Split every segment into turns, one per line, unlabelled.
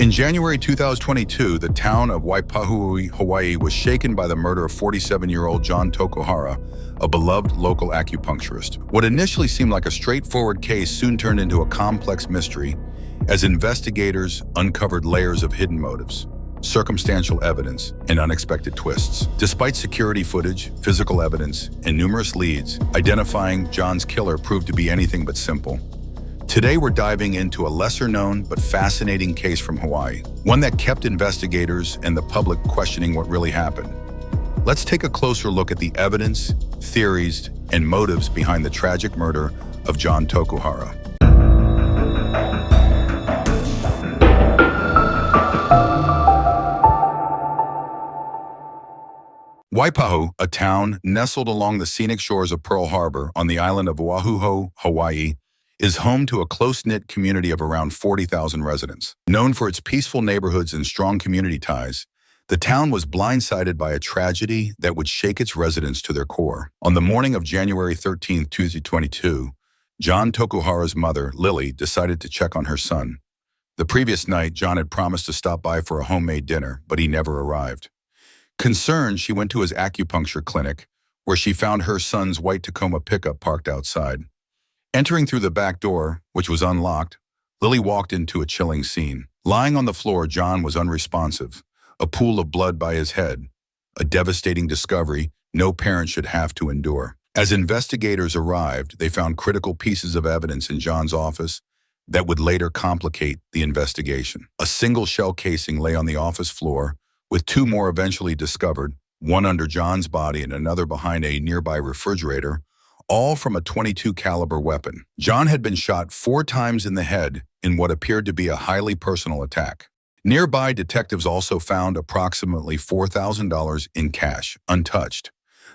In January 2022, the town of Waipahu, Hawaii was shaken by the murder of 47-year-old Jon Tokuhara, a beloved local acupuncturist. What initially seemed like a straightforward case soon turned into a complex mystery as investigators uncovered layers of hidden motives, circumstantial evidence, and unexpected twists. Despite security footage, physical evidence, and numerous leads, identifying Jon's killer proved to be anything but simple. Today, we're diving into a lesser-known but fascinating case from Hawaii, one that kept investigators and the public questioning what really happened. Let's take a closer look at the evidence, theories, and motives behind the tragic murder of Jon Tokuhara. Waipahu, a town nestled along the scenic shores of Pearl Harbor on the island of Oahu, Hawaii, is home to a close-knit community of around 40,000 residents. Known for its peaceful neighborhoods and strong community ties, the town was blindsided by a tragedy that would shake its residents to their core. On the morning of January 13, 2022, Jon Tokuhara's mother, Lily, decided to check on her son. The previous night, Jon had promised to stop by for a homemade dinner, but he never arrived. Concerned, she went to his acupuncture clinic, where she found her son's white Tacoma pickup parked outside. Entering through the back door, which was unlocked, Lily walked into a chilling scene. Lying on the floor, Jon was unresponsive, a pool of blood by his head, a devastating discovery no parent should have to endure. As investigators arrived, they found critical pieces of evidence in Jon's office that would later complicate the investigation. A single shell casing lay on the office floor, with two more eventually discovered, one under Jon's body and another behind a nearby refrigerator, all from a .22 caliber weapon. Jon had been shot 4 times in the head in what appeared to be a highly personal attack. Nearby, detectives also found approximately $4,000 in cash, untouched.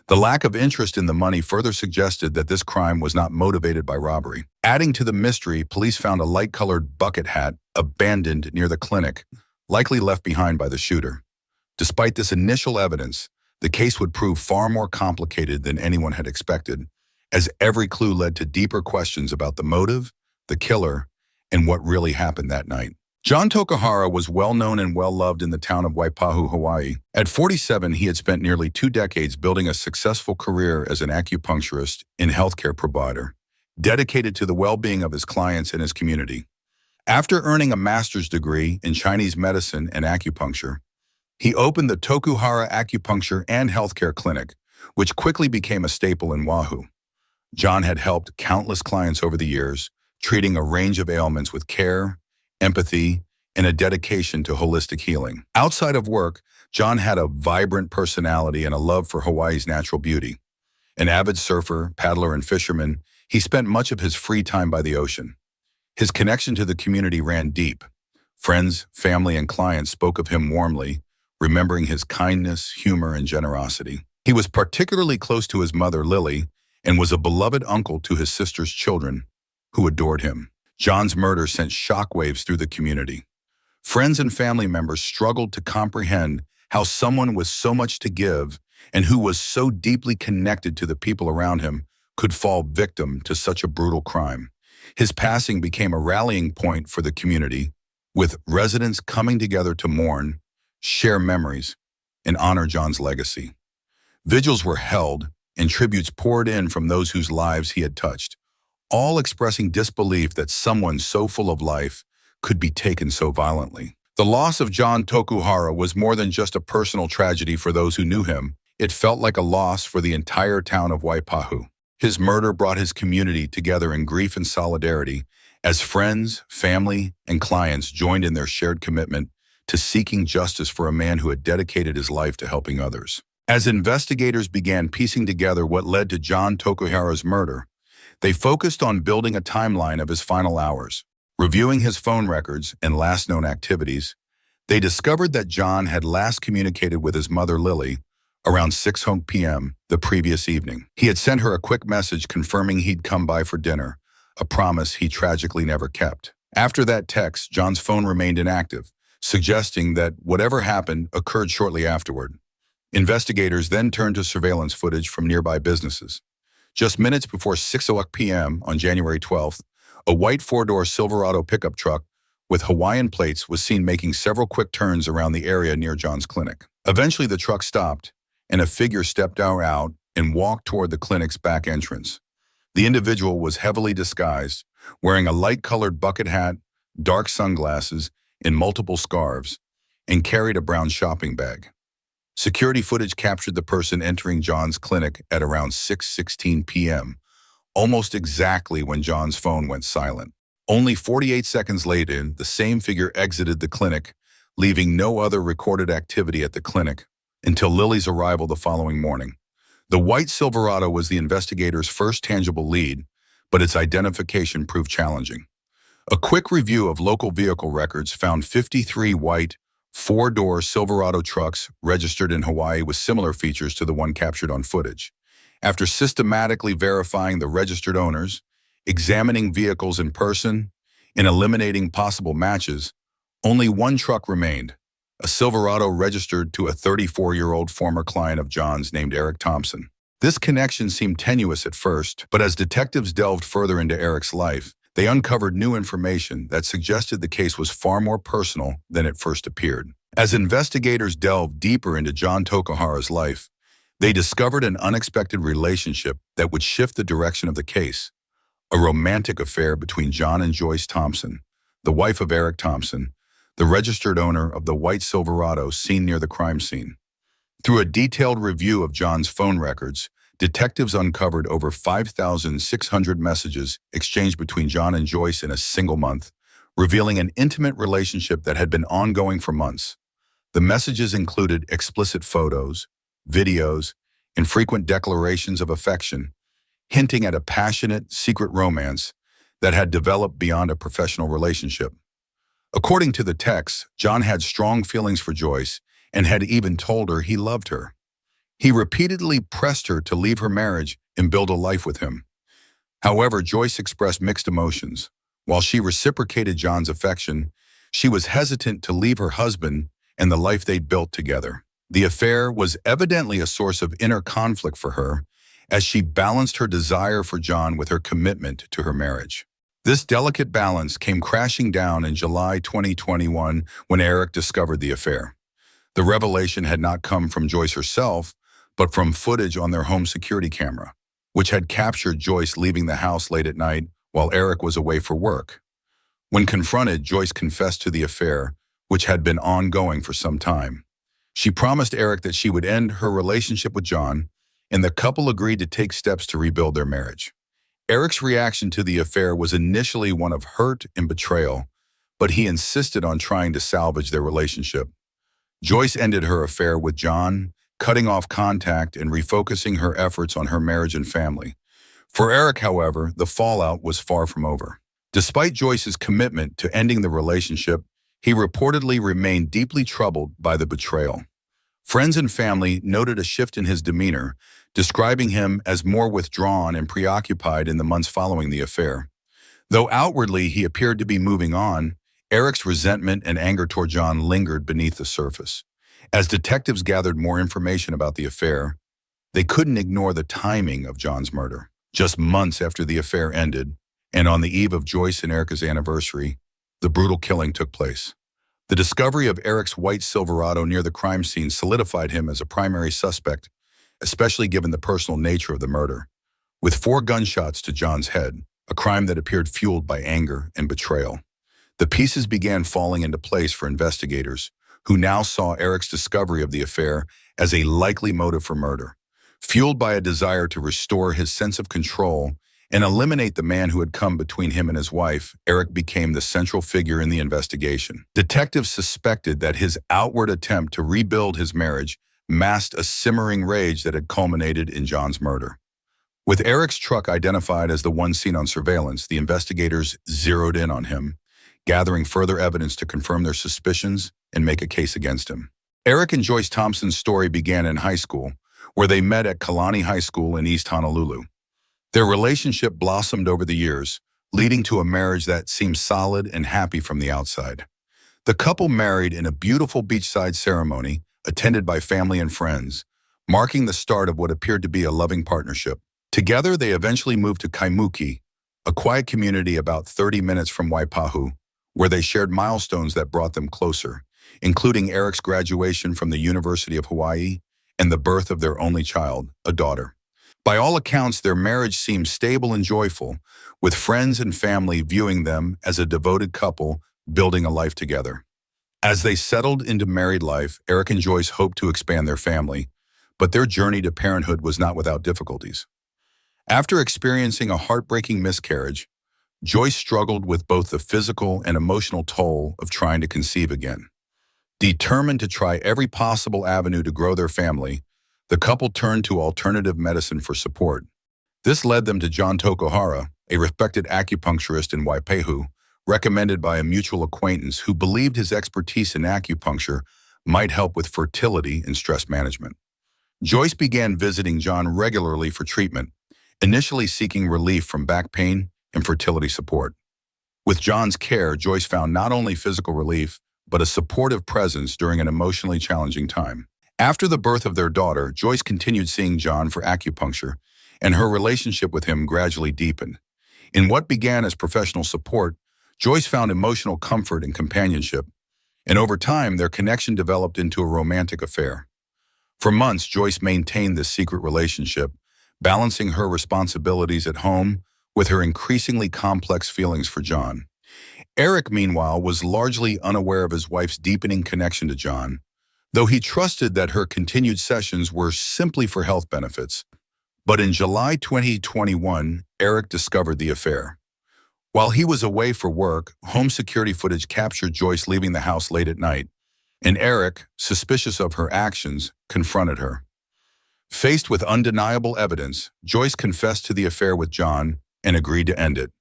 The lack of interest in the money further suggested that this crime was not motivated by robbery. Adding to the mystery, police found a light-colored bucket hat abandoned near the clinic, likely left behind by the shooter. Despite this initial evidence, the case would prove far more complicated than anyone had expected, as every clue led to deeper questions about the motive, the killer, and what really happened that night. Jon Tokuhara was well-known and well-loved in the town of Waipahu, Hawaii. At 47, he had spent nearly 2 decades building a successful career as an acupuncturist and healthcare provider, dedicated to the well-being of his clients and his community. After earning a master's degree in Chinese medicine and acupuncture, he opened the Tokuhara Acupuncture and Healthcare Clinic, which quickly became a staple in Oahu. Jon had helped countless clients over the years, treating a range of ailments with care, empathy, and a dedication to holistic healing. Outside of work, Jon had a vibrant personality and a love for Hawaii's natural beauty. An avid surfer, paddler, and fisherman, he spent much of his free time by the ocean. His connection to the community ran deep. Friends, family, and clients spoke of him warmly, remembering his kindness, humor, and generosity. He was particularly close to his mother, Lily, and was a beloved uncle to his sister's children, who adored him. Jon's murder sent shockwaves through the community. Friends and family members struggled to comprehend how someone with so much to give and who was so deeply connected to the people around him could fall victim to such a brutal crime. His passing became a rallying point for the community, with residents coming together to mourn, share memories, and honor Jon's legacy. Vigils were held, and tributes poured in from those whose lives he had touched, all expressing disbelief that someone so full of life could be taken so violently. The loss of Jon Tokuhara was more than just a personal tragedy for those who knew him. It felt like a loss for the entire town of Waipahu. His murder brought his community together in grief and solidarity as friends, family, and clients joined in their shared commitment to seeking justice for a man who had dedicated his life to helping others. As investigators began piecing together what led to Jon Tokuhara's murder, they focused on building a timeline of his final hours. Reviewing his phone records and last known activities, they discovered that Jon had last communicated with his mother, Lily, around 6 p.m. the previous evening. He had sent her a quick message confirming he'd come by for dinner, a promise he tragically never kept. After that text, Jon's phone remained inactive, suggesting that whatever happened occurred shortly afterward. Investigators then turned to surveillance footage from nearby businesses. Just minutes before 6 p.m. on January 12th, a white 4-door Silverado pickup truck with Hawaiian plates was seen making several quick turns around the area near John's clinic. Eventually, the truck stopped, and a figure stepped out and walked toward the clinic's back entrance. The individual was heavily disguised, wearing a light-colored bucket hat, dark sunglasses, and multiple scarves, and carried a brown shopping bag. Security footage captured the person entering John's clinic at around 6:16 p.m., almost exactly when John's phone went silent. Only 48 seconds later, the same figure exited the clinic, leaving no other recorded activity at the clinic until Lily's arrival the following morning. The white Silverado was the investigators' first tangible lead, but its identification proved challenging. A quick review of local vehicle records found 53 white, four-door Silverado trucks registered in Hawaii with similar features to the one captured on footage. After systematically verifying the registered owners, examining vehicles in person, and eliminating possible matches, only one truck remained, a Silverado registered to a 34-year-old former client of John's named Eric Thompson. This connection seemed tenuous at first, but as detectives delved further into Eric's life, they uncovered new information that suggested the case was far more personal than it first appeared. As investigators delved deeper into Jon Tokuhara's life, they discovered an unexpected relationship that would shift the direction of the case. A romantic affair between Jon and Joyce Thompson, the wife of Eric Thompson, the registered owner of the white Silverado seen near the crime scene. Through a detailed review of John's phone records, detectives uncovered over 5,600 messages exchanged between Jon and Joyce in a single month, revealing an intimate relationship that had been ongoing for months. The messages included explicit photos, videos, and frequent declarations of affection, hinting at a passionate, secret romance that had developed beyond a professional relationship. According to the texts, Jon had strong feelings for Joyce and had even told her he loved her. He repeatedly pressed her to leave her marriage and build a life with him. However, Joyce expressed mixed emotions. While she reciprocated Jon's affection, she was hesitant to leave her husband and the life they'd built together. The affair was evidently a source of inner conflict for her, as she balanced her desire for Jon with her commitment to her marriage. This delicate balance came crashing down in July 2021 when Eric discovered the affair. The revelation had not come from Joyce herself, but from footage on their home security camera, which had captured Joyce leaving the house late at night while Eric was away for work. When confronted, Joyce confessed to the affair, which had been ongoing for some time. She promised Eric that she would end her relationship with Jon, and the couple agreed to take steps to rebuild their marriage. Eric's reaction to the affair was initially one of hurt and betrayal, but he insisted on trying to salvage their relationship. Joyce ended her affair with Jon, cutting off contact and refocusing her efforts on her marriage and family. For Eric, however, the fallout was far from over. Despite Joyce's commitment to ending the relationship, he reportedly remained deeply troubled by the betrayal. Friends and family noted a shift in his demeanor, describing him as more withdrawn and preoccupied in the months following the affair. Though outwardly he appeared to be moving on, Eric's resentment and anger toward Jon lingered beneath the surface. As detectives gathered more information about the affair, they couldn't ignore the timing of Jon's murder. Just months after the affair ended, and on the eve of Joyce and Erica's anniversary, the brutal killing took place. The discovery of Eric's white Silverado near the crime scene solidified him as a primary suspect, especially given the personal nature of the murder. With 4 gunshots to Jon's head, a crime that appeared fueled by anger and betrayal, the pieces began falling into place for investigators, who now saw Eric's discovery of the affair as a likely motive for murder. Fueled by a desire to restore his sense of control and eliminate the man who had come between him and his wife, Eric became the central figure in the investigation. Detectives suspected that his outward attempt to rebuild his marriage masked a simmering rage that had culminated in Jon's murder. With Eric's truck identified as the one seen on surveillance, the investigators zeroed in on him, gathering further evidence to confirm their suspicions and make a case against him. Eric and Joyce Thompson's story began in high school, where they met at Kalani High School in East Honolulu. Their relationship blossomed over the years, leading to a marriage that seemed solid and happy from the outside. The couple married in a beautiful beachside ceremony attended by family and friends, marking the start of what appeared to be a loving partnership. Together, they eventually moved to Kaimuki, a quiet community about 30 minutes from Waipahu, where they shared milestones that brought them closer, including Eric's graduation from the University of Hawaii and the birth of their only child, a daughter. By all accounts, their marriage seemed stable and joyful, with friends and family viewing them as a devoted couple building a life together. As they settled into married life, Eric and Joyce hoped to expand their family, but their journey to parenthood was not without difficulties. After experiencing a heartbreaking miscarriage, Joyce struggled with both the physical and emotional toll of trying to conceive again. Determined to try every possible avenue to grow their family, the couple turned to alternative medicine for support. This led them to Jon Tokuhara, a respected acupuncturist in Waipahu, recommended by a mutual acquaintance who believed his expertise in acupuncture might help with fertility and stress management. Joyce began visiting Jon regularly for treatment, initially seeking relief from back pain and fertility support. With Jon's care, Joyce found not only physical relief, but a supportive presence during an emotionally challenging time. After the birth of their daughter, Joyce continued seeing Jon for acupuncture, and her relationship with him gradually deepened. In what began as professional support, Joyce found emotional comfort and companionship, and over time, their connection developed into a romantic affair. For months, Joyce maintained this secret relationship, balancing her responsibilities at home with her increasingly complex feelings for Jon. Eric, meanwhile, was largely unaware of his wife's deepening connection to Jon, though he trusted that her continued sessions were simply for health benefits. But in July 2021, Eric discovered the affair. While he was away for work, home security footage captured Joyce leaving the house late at night, and Eric, suspicious of her actions, confronted her. Faced with undeniable evidence, Joyce confessed to the affair with Jon and agreed to end it.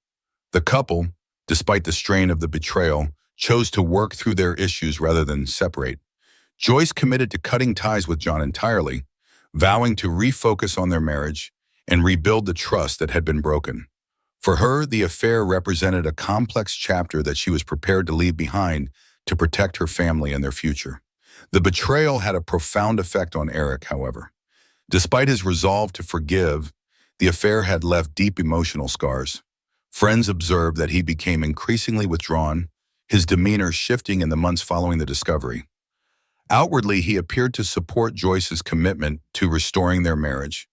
The couple, despite the strain of the betrayal, chose to work through their issues rather than separate. Joyce committed to cutting ties with Jon entirely, vowing to refocus on their marriage and rebuild the trust that had been broken. For her, the affair represented a complex chapter that she was prepared to leave behind to protect her family and their future. The betrayal had a profound effect on Eric, however. Despite his resolve to forgive, the affair had left deep emotional scars. Friends observed that he became increasingly withdrawn, his demeanor shifting in the months following the discovery. Outwardly, he appeared to support Joyce's commitment to restoring their marriage,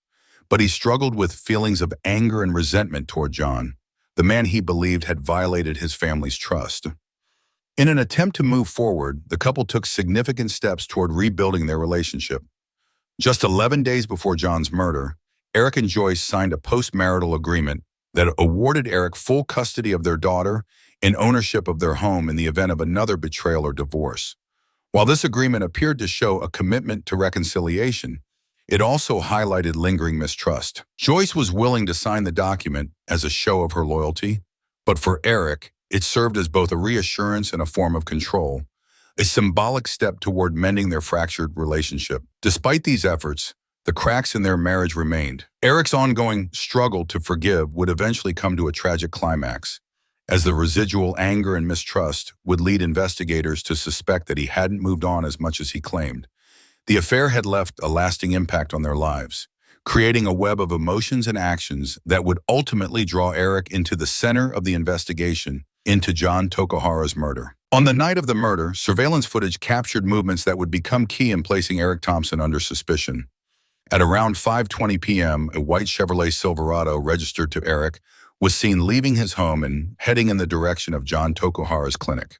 but he struggled with feelings of anger and resentment toward Jon, the man he believed had violated his family's trust. In an attempt to move forward, the couple took significant steps toward rebuilding their relationship. Just 11 days before Jon's murder, Eric and Joyce signed a post-marital agreement that awarded Eric full custody of their daughter and ownership of their home in the event of another betrayal or divorce. While this agreement appeared to show a commitment to reconciliation, it also highlighted lingering mistrust. Joyce was willing to sign the document as a show of her loyalty, but for Eric, it served as both a reassurance and a form of control, a symbolic step toward mending their fractured relationship. Despite these efforts, the cracks in their marriage remained. Eric's ongoing struggle to forgive would eventually come to a tragic climax, as the residual anger and mistrust would lead investigators to suspect that he hadn't moved on as much as he claimed. The affair had left a lasting impact on their lives, creating a web of emotions and actions that would ultimately draw Eric into the center of the investigation into Jon Tokuhara's murder. On the night of the murder, surveillance footage captured movements that would become key in placing Eric Thompson under suspicion. At around 5:20 p.m., a white Chevrolet Silverado registered to Eric was seen leaving his home and heading in the direction of Jon Tokuhara's clinic.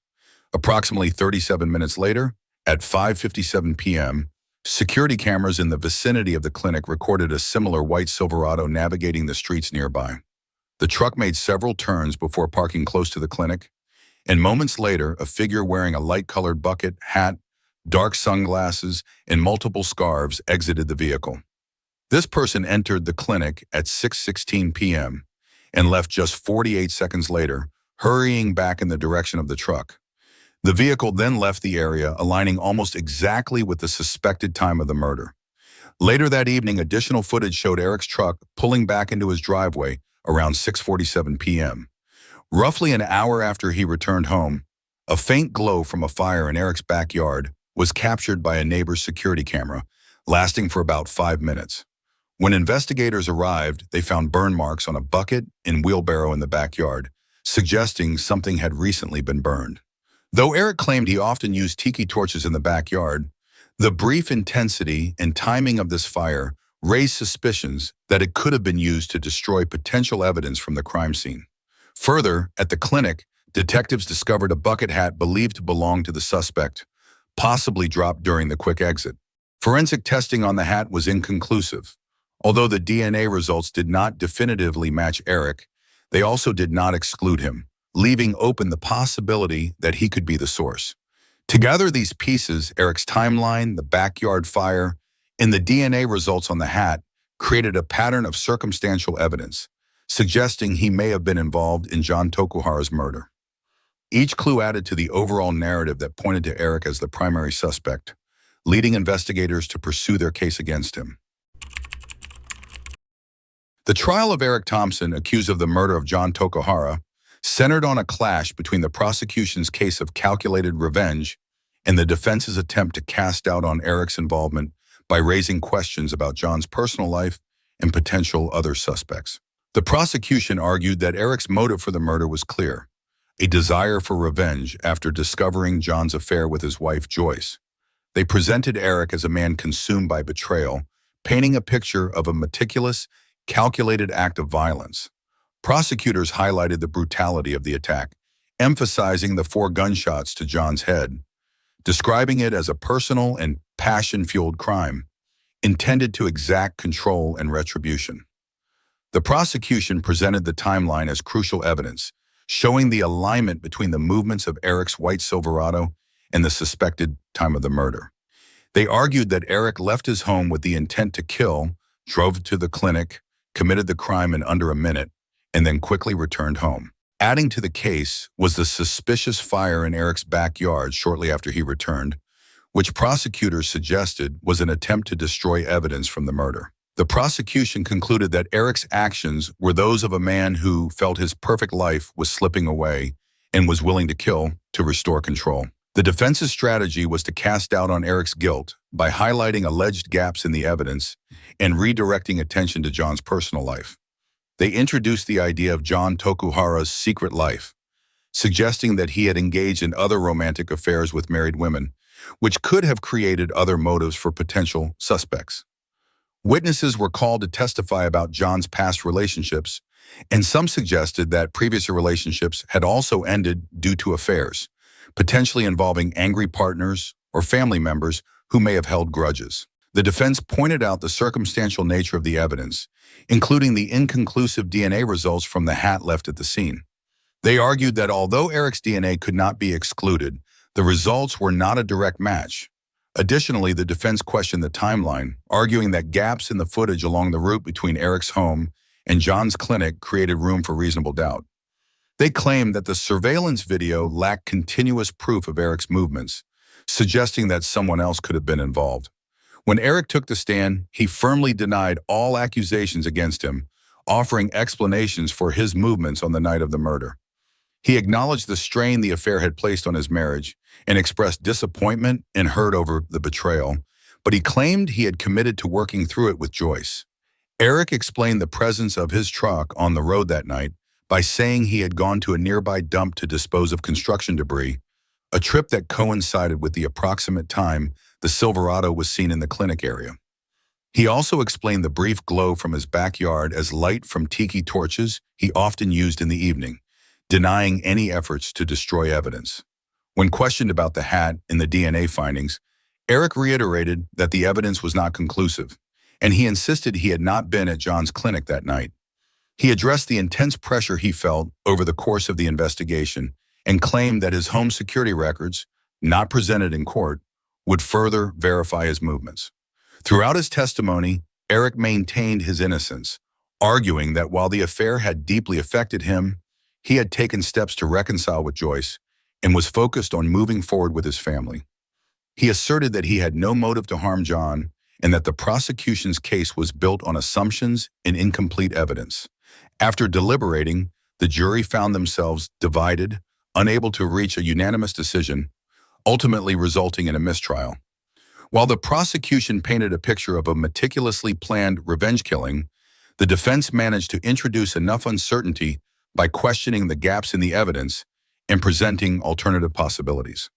Approximately 37 minutes later, at 5:57 p.m., security cameras in the vicinity of the clinic recorded a similar white Silverado navigating the streets nearby. The truck made several turns before parking close to the clinic, and moments later, a figure wearing a light-colored bucket hat, dark sunglasses, and multiple scarves exited the vehicle. This person entered the clinic at 6:16 p.m. and left just 48 seconds later, hurrying back in the direction of the truck. The vehicle then left the area, aligning almost exactly with the suspected time of the murder. Later that evening, additional footage showed Eric's truck pulling back into his driveway around 6:47 p.m. Roughly an hour after he returned home, a faint glow from a fire in Eric's backyard was captured by a neighbor's security camera, lasting for about 5 minutes. When investigators arrived, they found burn marks on a bucket and wheelbarrow in the backyard, suggesting something had recently been burned. Though Eric claimed he often used tiki torches in the backyard, the brief intensity and timing of this fire raised suspicions that it could have been used to destroy potential evidence from the crime scene. Further, at the clinic, detectives discovered a bucket hat believed to belong to the suspect, possibly dropped during the quick exit. Forensic testing on the hat was inconclusive. Although the DNA results did not definitively match Eric, they also did not exclude him, leaving open the possibility that he could be the source. Together, these pieces, Eric's timeline, the backyard fire, and the DNA results on the hat, created a pattern of circumstantial evidence, suggesting he may have been involved in Jon Tokuhara's murder. Each clue added to the overall narrative that pointed to Eric as the primary suspect, leading investigators to pursue their case against him. The trial of Eric Thompson, accused of the murder of Jon Tokuhara, centered on a clash between the prosecution's case of calculated revenge and the defense's attempt to cast doubt on Eric's involvement by raising questions about Jon's personal life and potential other suspects. The prosecution argued that Eric's motive for the murder was clear: a desire for revenge after discovering Jon's affair with his wife, Joyce. They presented Eric as a man consumed by betrayal, painting a picture of a meticulous, calculated act of violence. Prosecutors highlighted the brutality of the attack, emphasizing the 4 gunshots to Jon's head, describing it as a personal and passion-fueled crime, intended to exact control and retribution. The prosecution presented the timeline as crucial evidence, showing the alignment between the movements of Eric's white Silverado and the suspected time of the murder. They argued that Eric left his home with the intent to kill, drove to the clinic, committed the crime in under a minute, and then quickly returned home. Adding to the case was the suspicious fire in Eric's backyard shortly after he returned, which prosecutors suggested was an attempt to destroy evidence from the murder. The prosecution concluded that Eric's actions were those of a man who felt his perfect life was slipping away and was willing to kill to restore control. The defense's strategy was to cast doubt on Eric's guilt by highlighting alleged gaps in the evidence and redirecting attention to Jon's personal life. They introduced the idea of Jon Tokuhara's secret life, suggesting that he had engaged in other romantic affairs with married women, which could have created other motives for potential suspects. Witnesses were called to testify about Jon's past relationships, and some suggested that previous relationships had also ended due to affairs, potentially involving angry partners or family members who may have held grudges. The defense pointed out the circumstantial nature of the evidence, including the inconclusive DNA results from the hat left at the scene. They argued that although Eric's DNA could not be excluded, the results were not a direct match. Additionally, the defense questioned the timeline, arguing that gaps in the footage along the route between Eric's home and Jon's clinic created room for reasonable doubt. They claimed that the surveillance video lacked continuous proof of Eric's movements, suggesting that someone else could have been involved. When Eric took the stand, he firmly denied all accusations against him, offering explanations for his movements on the night of the murder. He acknowledged the strain the affair had placed on his marriage and expressed disappointment and hurt over the betrayal, but he claimed he had committed to working through it with Joyce. Eric explained the presence of his truck on the road that night by saying he had gone to a nearby dump to dispose of construction debris, a trip that coincided with the approximate time the Silverado was seen in the clinic area. He also explained the brief glow from his backyard as light from tiki torches he often used in the evening, denying any efforts to destroy evidence. When questioned about the hat and the DNA findings, Eric reiterated that the evidence was not conclusive, and he insisted he had not been at Jon's clinic that night. He addressed the intense pressure he felt over the course of the investigation and claimed that his home security records, not presented in court, would further verify his movements. Throughout his testimony, Eric maintained his innocence, arguing that while the affair had deeply affected him, he had taken steps to reconcile with Joyce and was focused on moving forward with his family. He asserted that he had no motive to harm Jon and that the prosecution's case was built on assumptions and incomplete evidence. After deliberating, the jury found themselves divided, unable to reach a unanimous decision, ultimately resulting in a mistrial. While the prosecution painted a picture of a meticulously planned revenge killing, the defense managed to introduce enough uncertainty by questioning the gaps in the evidence and presenting alternative possibilities.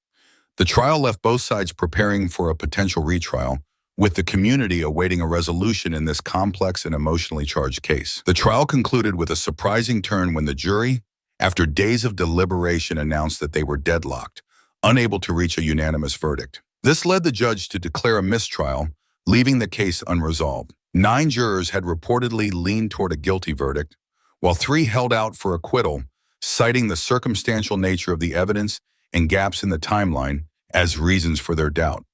The trial left both sides preparing for a potential retrial, with the community awaiting a resolution in this complex and emotionally charged case. The trial concluded with a surprising turn when the jury, after days of deliberation, announced that they were deadlocked, unable to reach a unanimous verdict. This led the judge to declare a mistrial, leaving the case unresolved. 9 jurors had reportedly leaned toward a guilty verdict, while 3 held out for acquittal, citing the circumstantial nature of the evidence and gaps in the timeline as reasons for their doubt.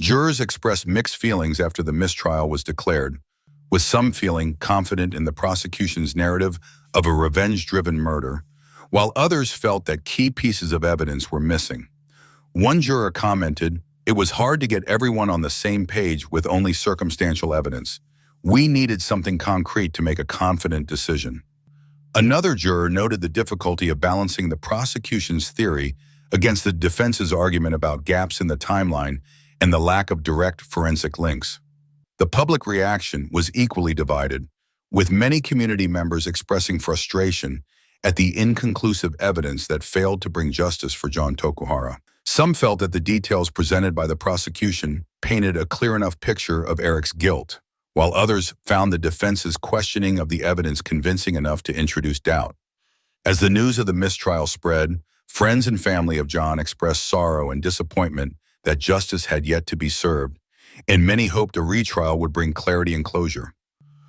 Jurors expressed mixed feelings after the mistrial was declared, with some feeling confident in the prosecution's narrative of a revenge-driven murder, while others felt that key pieces of evidence were missing. One juror commented, "It was hard to get everyone on the same page with only circumstantial evidence. We needed something concrete to make a confident decision." Another juror noted the difficulty of balancing the prosecution's theory against the defense's argument about gaps in the timeline and the lack of direct forensic links. The public reaction was equally divided, with many community members expressing frustration at the inconclusive evidence that failed to bring justice for Jon Tokuhara. Some felt that the details presented by the prosecution painted a clear enough picture of Eric's guilt, while others found the defense's questioning of the evidence convincing enough to introduce doubt. As the news of the mistrial spread, friends and family of Jon expressed sorrow and disappointment that justice had yet to be served, and many hoped a retrial would bring clarity and closure.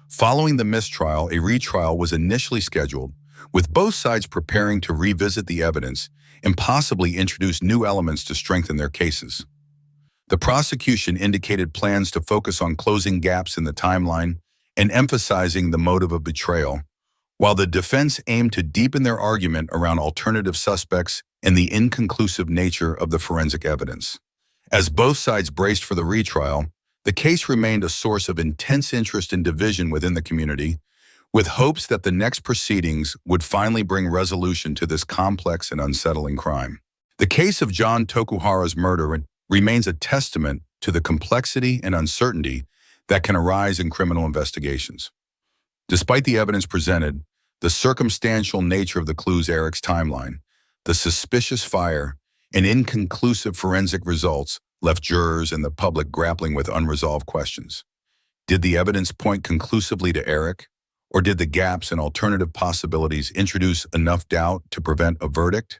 Following the mistrial, a retrial was initially scheduled, with both sides preparing to revisit the evidence and possibly introduce new elements to strengthen their cases. The prosecution indicated plans to focus on closing gaps in the timeline and emphasizing the motive of betrayal, while the defense aimed to deepen their argument around alternative suspects and the inconclusive nature of the forensic evidence. As both sides braced for the retrial, the case remained a source of intense interest and division within the community, with hopes that the next proceedings would finally bring resolution to this complex and unsettling crime. The case of Jon Tokuhara's murder remains a testament to the complexity and uncertainty that can arise in criminal investigations. Despite the evidence presented, the circumstantial nature of the clues, Eric's timeline, the suspicious fire, and inconclusive forensic results left jurors and the public grappling with unresolved questions. Did the evidence point conclusively to Eric, or did the gaps and alternative possibilities introduce enough doubt to prevent a verdict?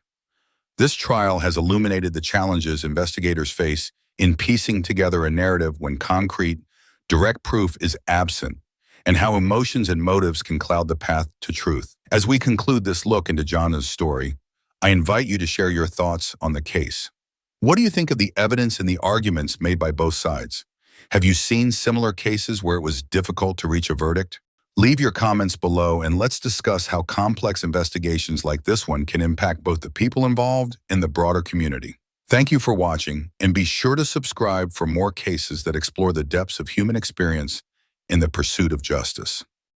This trial has illuminated the challenges investigators face in piecing together a narrative when concrete, direct proof is absent, and how emotions and motives can cloud the path to truth. As we conclude this look into Jon's story, I invite you to share your thoughts on the case. What do you think of the evidence and the arguments made by both sides? Have you seen similar cases where it was difficult to reach a verdict? Leave your comments below and let's discuss how complex investigations like this one can impact both the people involved and the broader community. Thank you for watching, and be sure to subscribe for more cases that explore the depths of human experience in the pursuit of justice.